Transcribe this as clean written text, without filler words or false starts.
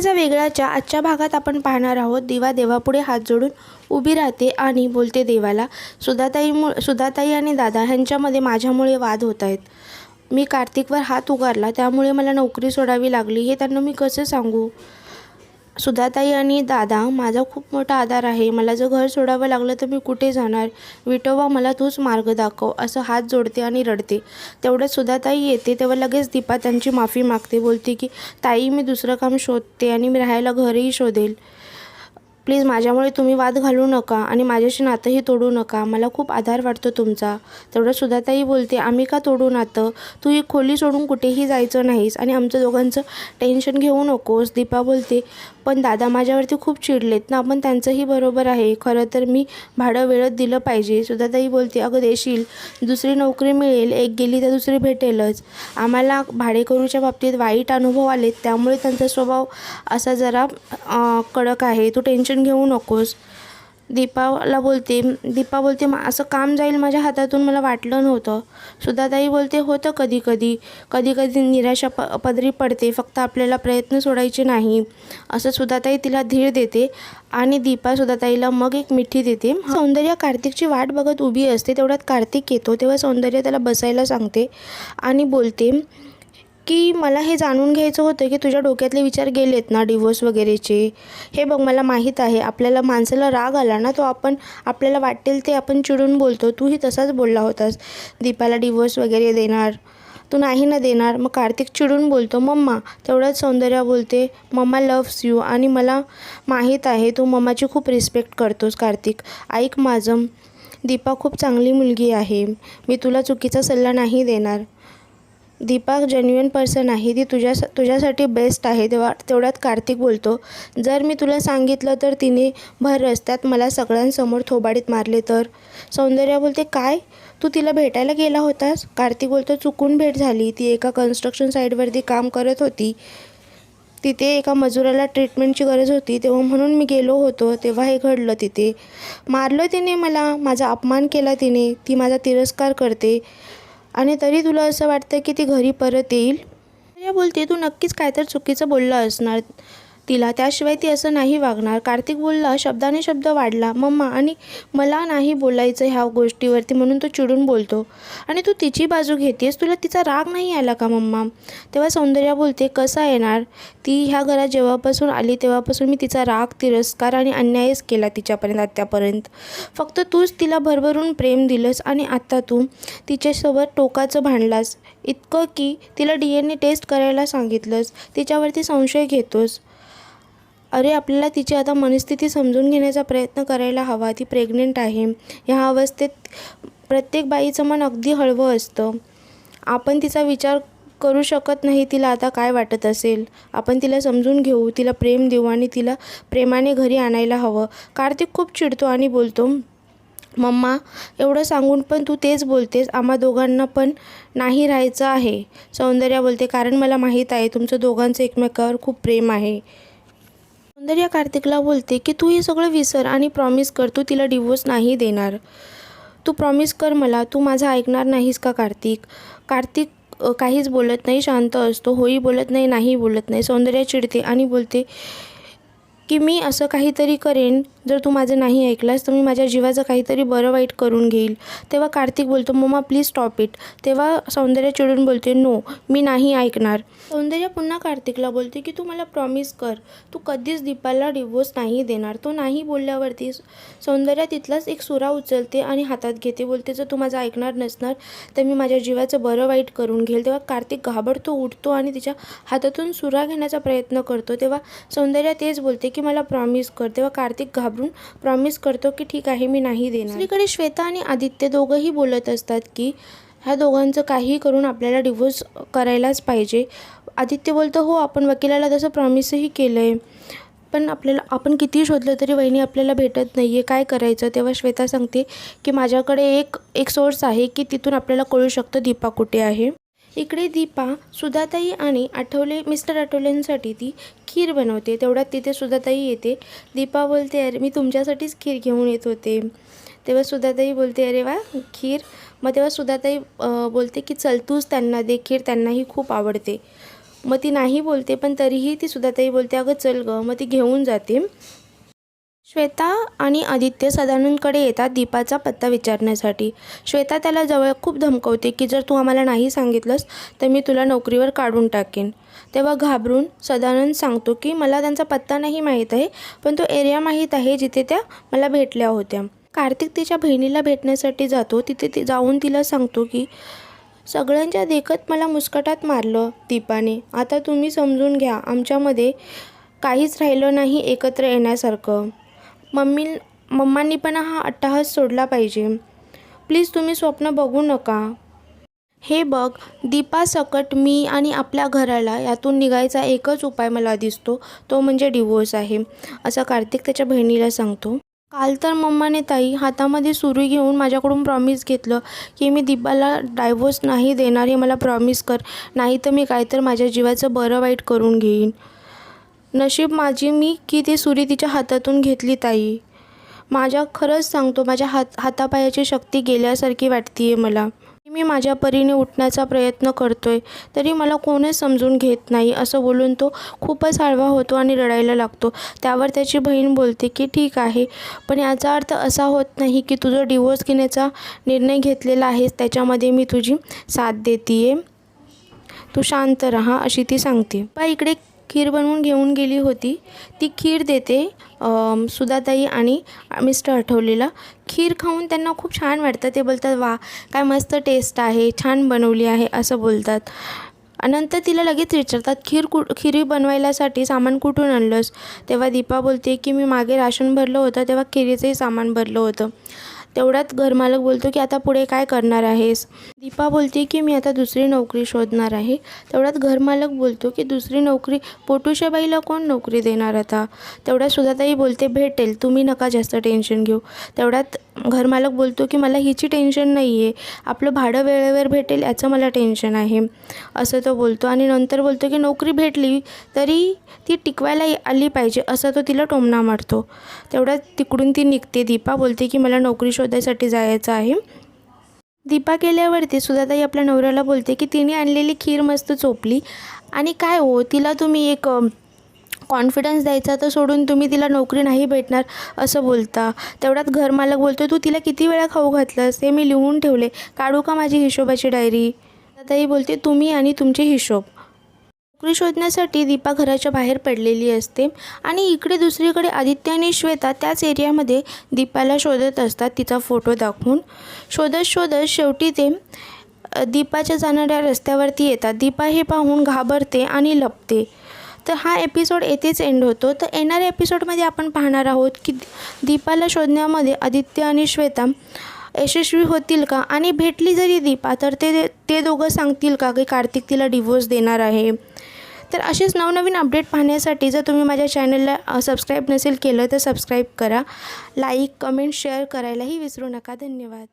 माझा वेगळाच्या आजच्या भागात आपण पाहणार आहोत. दिवा देवापुढे हात जोडून उभी राहते आणि बोलते देवाला, सुधाताई आणि दादा ह्यांच्यामध्ये माझ्यामुळे वाद होत आहेत. मी कार्तिकवर हात उगारला त्यामुळे मला नोकरी सोडावी लागली, हे त्यांना मी कसे सांगू. सुधाताई आणि दादा माझा खूप मोठा आधार आहे. मला जर घर सोडावं लागलं तर मी कुठे जाणार. विठोबा मला तूच मार्ग दाखव, असं हात जोडते आणि रडते. तेवढ्यात सुधाताई येते तेव्हा लगेच दीपा त्यांची माफी मागते. बोलते की ताई, मी दुसरं काम शोधते आणि मी राहायला घरही शोधेल. प्लीज माझ्यामुळे तुम्ही वाद घालू नका आणि माझ्याशी नातंही तोडू नका. मला खूप आधार वाटतो तुमचा. तेवढ्यात सुधाताई बोलते, आम्ही का तोडू नातं. तू ही खोली सोडून कुठेही जायचं नाहीस आणि आमचं दोघांचं टेन्शन घेऊ नकोस. दीपा बोलते, पण दादा माझ्यावरती खूप चिडलेत ना. पण त्यांचंही बरोबर आहे. खरं तर मी भाडं वेळेत दिलं पाहिजे. सुधाताई बोलते, अगं देशील, दुसरी नोकरी मिळेल, एक गेली तर दुसरी भेटेलच. आम्हाला भाडेकरूच्या बाबतीत वाईट अनुभव आलेत त्यामुळे त्यांचा स्वभाव असा जरा कडक आहे. तू टेन्शन घेऊ नकोस. दीपा बोलते असं काम जाईल माझ्या हातातून मला वाटलं नव्हतं. सुधाताई बोलते, होतं कधी निराशा पदरी पडते, फक्त आपल्याला प्रयत्न सोडायचे नाही. असं सुधाताई तिला धीर देते आणि दीपा सुधाताईला मग एक मिठी देते. सौंदर्य कार्तिकची वाट बघत उभी असते. तेवढ्यात कार्तिक येतो तेव्हा सौंदर्य त्याला बसायला सांगते आणि बोलते की मला हे जाणून घ्यायचं होतं की तुझ्या डोक्यातले विचार गेलेत ना डिवोर्स वगैरेचे. हे बघ, मला माहीत आहे आपल्याला माणसाला राग आला ना, तो आपल्याला वाटेल ते आपण चिडून बोलतो. तूही तसाच बोलला होतास, दीपाला डिवोर्स वगैरे देणार, तू नाही ना देणार. मग कार्तिक चिडून बोलतो, मम्मा. तेवढ्याच सौंदर्या बोलते, मम्मा लव्स यू आणि मला माहीत आहे तू मम्माची खूप रिस्पेक्ट करतोस. कार्तिक ऐक माझं, दीपा खूप चांगली मुलगी आहे. मी तुला चुकीचा सल्ला नाही देणार. दीपा जेन्युइन पर्सन आहे, ती तुझ्यासाठी बेस्ट आहे. तेवढ्यात कार्तिक बोलतो, जर मी तुला सांगितलं तर तिने भर रस्त्यात मला सगळ्यांसमोर थोबाडीत मारले तर. सौंदर्या बोलते, काय, तू तिला भेटायला गेला होतास. कार्तिक बोलतो, चुकून भेट झाली. ती एका कन्स्ट्रक्शन साईटवरती काम करत होती. तिथे एका मजुराला ट्रीटमेंटची गरज होती तेव्हा म्हणून मी गेलो होतो. तेव्हा हे घडलं. तिथे मारलं तिने मला, माझा अपमान केला तिने, ती माझा तिरस्कार करते आणि तरी तुला असं वाटतं की ती घरी परत येईल. या बोलते, तू नक्कीच काय तर चुकीचं बोलला असणार तिला, त्याशिवाय ती असं नाही वागणार. कार्तिक बोलला, शब्दाने शब्द वाढला. मम्मा, आणि मला नाही बोलायचं ह्या गोष्टीवरती म्हणून तो चिडून बोलतो आणि तू तिची बाजू घेतेस. तुला तिचा राग नाही आला का मम्मा. तेव्हा सौंदर्या बोलते, कसा येणार. ती ह्या घरात जेव्हापासून आली तेव्हापासून मी तिचा राग, तिरस्कार आणि अन्यायच केला तिच्यापर्यंत आत्तापर्यंत. फक्त तूच तिला भरभरून प्रेम दिलंस आणि आत्ता तू तिच्यासोबत टोकाचं भांडलास. इतकं की तिला DNA टेस्ट करायला सांगितलंस. तिच्यावरती संशय घेतोस. अरे, आपल्याला तिची आता मनस्थिती समजून घेण्याचा प्रयत्न करायला हवा. ती प्रेग्नेंट आहे. ह्या अवस्थेत प्रत्येक बाईचं मन अगदी हळवं असतं. आपण तिचा विचार करू शकत नाही तिला आता काय वाटत असेल. आपण तिला समजून घेऊ, तिला प्रेम देऊ आणि तिला प्रेमाने घरी आणायला हवं. कार्तिक खूप चिडतो आणि बोलतो, मम्मा, एवढं सांगून पण तू तेच बोलतेस. आम्हा दोघांना पण नाही राहायचं आहे. सौंदर्या बोलते, कारण मला माहीत आहे तुमचं दोघांचं एकमेकावर खूप प्रेम आहे. सौंदर्या कार्तिकला बोलते की तू हे सगळं विसर आणि प्रॉमिस कर, तू तिला डिवोर्स नाही देणार. तू प्रॉमिस कर मला, तू माझं ऐकणार नाहीस का. कार्तिक काहीच बोलत नाही, शांत असतो. होई बोलत नाही, नाही बोलत नाही. सौंदर्या चिडते आणि बोलते की मी असं काहीतरी करेन, जर तू माझं नाही ऐकलास तर मी माझ्या जीवाचं काहीतरी बरं वाईट करून घेईल. तेव्हा कार्तिक बोलतो, मम्मा प्लीज स्टॉप इट. तेव्हा सौंदर्या चिडून बोलते, नो, मी नाही ऐकणार. सौंदर्या पुन्हा कार्तिकला बोलते की तू मला प्रॉमिस कर, तू कधीच दीपाला डिवोर्स नाही देणार. तो नाही बोलल्यावरती सौंदर्या तिथलाच एक सुरा उचलते आणि हातात घेते. बोलते, जर तू माझं ऐकणार नसणार तर मी माझ्या जीवाचं बरं वाईट करून घेईल. तेव्हा कार्तिक घाबरतो, उठतो आणि तिच्या हातातून सुरा घेण्याचा प्रयत्न करतो. तेव्हा सौंदर्या तेच बोलते की मला प्रॉमिस कर. तेव्हा कार्तिक घाबरून प्रॉमिस करतो की ठीक आहे, मी नाही देणार. दुसरीकडे श्वेता आणि आदित्य दोघंही बोलत असतात की ह्या दोघांचं काही करून आपल्याला डिवोर्स करायलाच पाहिजे. आदित्य बोलतो, हो, आपण वकिलाला तसं प्रॉमिसही केलं आहे, पण आपण कितीही शोधलं तरी वहिनी आपल्याला भेटत नाही आहे, काय करायचं. तेव्हा श्वेता सांगते की माझ्याकडे एक सोर्स आहे की तिथून आपल्याला कळू शकतं दीपा कुठे आहे. इकडे दीपा सुधाताई आणि मिस्टर आठवलेंसाठी ती खीर बनवते. तेवढ्यात तिथे सुधाताई येते. दीपा बोलते, अरे मी तुमच्यासाठीच खीर घेऊन येत होते. तेव्हा सुधाताई बोलते, अरे वा, खीर. मग तेव्हा सुधाताई बोलते की चल तूच त्यांना दे खीर, त्यांनाही खूप आवडते. मग ती नाही बोलते, पण तरीही ती सुधाताई बोलते अगं चल गं. मग ती घेऊन जाते. श्वेता आणि आदित्य सदानंदकडे येतात दीपाचा पत्ता विचारण्यासाठी. श्वेता त्याला जवळ खूप धमकवते की जर तू आम्हाला नाही सांगितलंस तर मी तुला नोकरीवर काढून टाकेन. तेव्हा घाबरून सदानंद सांगतो की मला त्यांचा पत्ता नाही माहीत आहे, पण तो एरिया माहीत आहे जिथे त्या मला भेटल्या होत्या. कार्तिक तिच्या बहिणीला भेटण्यासाठी जातो. तिथे जाऊन तिला सांगतो की सगळ्यांच्या देखत मला मुस्कटात मारलं दीपाने. आता तुम्ही समजून घ्या, आमच्यामध्ये काहीच राहिलं नाही एकत्र येण्यासारखं. मम्मांनी पण हा अट्टहास सोडला पाहिजे. प्लीज तुम्ही स्वप्न बघू नका. हे बघ दीपासकट मी आणि आपल्या घराला यातून निघायचा एकच उपाय मला दिसतो, तो म्हणजे डिवोर्स आहे, असं कार्तिक त्याच्या बहिणीला सांगतो. काल तर मम्माने ताई हातामध्ये सुरी घेऊन माझ्याकडून प्रॉमिस घेतलं की मी दीपाला डायव्होर्स नाही देणार, हे मला प्रॉमिस कर, नाही तर मी काय तर माझ्या जीवाचं बरं वाईट करून घेईन. नशीब माझी मी की ती सुरी तिच्या हातातून घेतली ताई. माझ्या खरंच सांगतो माझ्या हातापायाची शक्ती गेल्यासारखी वाटते आहे मला. मी माझ्या परीने उठण्याचा प्रयत्न करतोय तरी मला कोणीच समजून घेत नाही, असं बोलून तो खूपच हळवा होतो आणि रडायला लागतो. त्यावर त्याची बहीण बोलते की ठीक आहे, पण याचा अर्थ असा होत नाही की तुझं डिवोर्स घेण्याचा निर्णय घेतलेला आहेस त्याच्यामध्ये मी तुझी साथ देते, तू शांत राहा, अशी ती सांगते. पण इकडे खीर बनवून घेऊन गेली होती, ती खीर देते सुधाताई आणि मिस्टर आठवलेला. खीर खाऊन त्यांना खूप छान वाटतं. ते बोलतात वा काय मस्त टेस्ट आहे, छान बनवली आहे असं बोलतात. नंतर तिला लगेच विचारतात खीर बनवायलासाठी सामान कुठून आणलंस. तेव्हा दीपा बोलते की मी मागे राशन भरलं होतं तेव्हा खिरीचंही सामान भरलं होतं. तेवढ्यात घरमालक बोलतो की आता पुढे काय करणार आहेस. दीपा बोलते की मी आता दुसरी नोकरी शोधणार आहे. तेवढ्यात घरमालक बोलतो की दुसरी नोकरी, पोटुशाबाईला कोण नोकरी देणार आता. तेवढ्यात सुधाताई बोलते भेटेल, तुम्ही नका जास्त टेन्शन घेऊ. तेवढ्यात घरमालक बोलतो की मला हिची टेन्शन नाही आहे, आपलं भाडं वेळेवर भेटेल याचं मला टेन्शन आहे, असं तो बोलतो. आणि नंतर बोलतो की नोकरी भेटली तरी ती टिकवायला आली पाहिजे, असं तो तिला टोमणा मारतो. तेवढ्यात तिकडून ती निघते. दीपा बोलते की मला नोकरी शोधायसाठी जायचं आहे. दीपा गेल्यावरती सुधाताई आपल्या नवऱ्याला बोलते की तिने आणलेली खीर मस्त चोपली आणि काय हो तिला तुम्ही एक कॉन्फिडन्स द्यायचा तर सोडून तुम्ही तिला नोकरी नाही भेटणार असं बोलता. तेवढ्यात घरमालक बोलतो तू तिला किती वेळा खाऊ घातलंस, हे मी लिहून ठेवले, काढू का माझी हिशोबाची डायरी. सुधाताई बोलते तुम्ही आणि तुमचे हिशोब. नोकरी शोधण्यासाठी दीपा घराच्या बाहेर पडलेली असते आणि इकडे दुसरीकडे आदित्य आणि श्वेता त्याच एरियामध्ये दीपाला शोधत असतात तिचा फोटो दाखवून. शोधत शेवटी ते दीपाच्या जाणाऱ्या रस्त्यावरती येतात. दीपा हे पाहून घाबरते आणि लपते. तर हा एपिसोड येथेच एंड होतो. तर येणाऱ्या एपिसोडमध्ये आपण पाहणार आहोत की दीपाला शोधण्यामध्ये आदित्य आणि श्वेता यशस्वी होतील का, आणि भेटली जरी दीपा तर ते दोघं सांगतील का की कार्तिक तिला डिवोर्स देणार आहे. तर असेच नवनवीन अपडेट पाहण्यासाठी जर तुम्ही माझ्या चॅनलला सबस्क्राईब नसेल केलं तर सबस्क्राईब करा. लाईक कमेंट शेअर करायलाही विसरू नका. धन्यवाद.